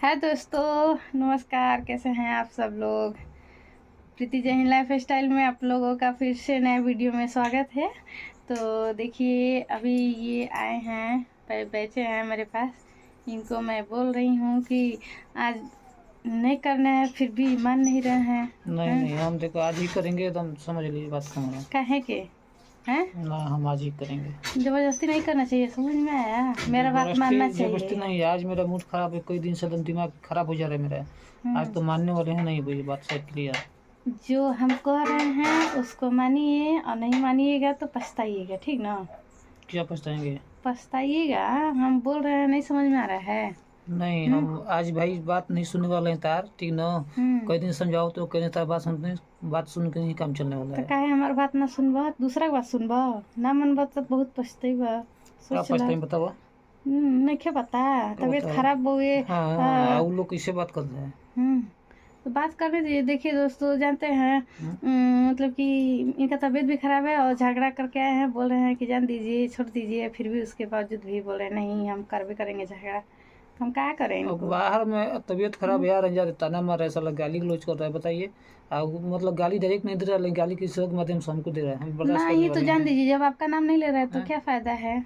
है दोस्तों, नमस्कार। कैसे हैं आप सब लोग। प्रीति जय हिंद लाइफ स्टाइल में आप लोगों का फिर से नए वीडियो में स्वागत है। तो देखिए, अभी ये आए हैं, बैठे हैं मेरे पास। इनको मैं बोल रही हूँ कि आज नहीं करना है, फिर भी मान नहीं रहे हैं। नहीं हम देखो आज ही करेंगे, एकदम समझ लीजिए बात का हमारा। कहे के हैं ना, हम आज ही करेंगे। जबरदस्ती नहीं करना चाहिए, समझ में आया। मेरा बात मानना जबरदस्ती चाहिए। नहीं, आज मेरा मूड खराब है, कई दिन से एकदम दिमाग खराब हो जा रहा है मेरा। आज तो मानने वाले हैं नहीं, भाई बात सब क्लियर। जो हम कह रहे हैं उसको मानिए, और नहीं मानिएगा तो पछताइएगा, ठीक ना। क्या पछताएंगे? पछताइएगा, हम बोल रहे हैं, नहीं समझ में आ रहा है। नहीं, हम आज भाई बात नहीं सुनने वाले हैं तार, ठीक ना। कई दिन समझाओ तो कई दिन तार बात सुनते, बात सुन के नहीं काम चलने वाला तो है। काहे हमार बात ना सुनबा, दूसरा के बात सुनबा, ना मनबा तो बहुत पछताइबा। क्या सोच ला। पछताएंगे बताओ। नहीं क्या पता, तबीयत खराब हुए। हाँ, वो लोग कैसे बात करते हैं। तो बात करने दीजिए। देखिए दोस्तों, जानते हैं मतलब कि इनका तबीयत भी खराब है और झगड़ा करके आए हैं, बोल रहे हैं कि जान दीजिए, छोड़ दीजिए, फिर भी उसके बावजूद भी बोल रहे हैं नहीं हम कर भी करेंगे झगड़ा। तो हम क्या करें इनको। बाहर में तबीयत खराब यार अंजा ताना मार रहा है, साला गाली गलौज कर रहा है, बताइए। मतलब गाली डायरेक्ट नहीं दे रहा, लेकिन गाली किसी के माध्यम से हमको दे रहा है, हम बर्दाश्त करने नहीं तो वाले जान हैं। दीजिए, जब आपका नाम नहीं ले रहा है तो क्या फायदा है।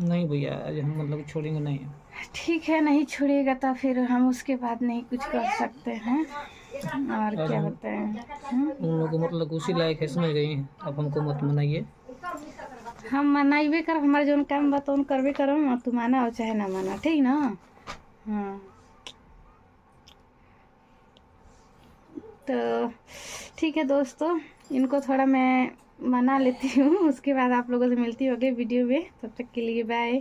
नहीं भैया, आज हम मतलब छोड़ेंगे नहीं। ठीक है, नहीं छोड़िएगा तो फिर हम उसके बाद नहीं कुछ कर सकते हैं। और क्या बताएं। उन लोग मतलब उसी लायक है, समझ गई। अब हमको मत मनाइए। हम मनाइबे कर, हमारे जो काम बा तो करबे करो, और तू माना और चाहे ना माना, ठीक ना। हाँ तो ठीक है दोस्तों, इनको थोड़ा मैं मना लेती हूँ, उसके बाद आप लोगों से मिलती होगी वीडियो में। तब तक के लिए बाय।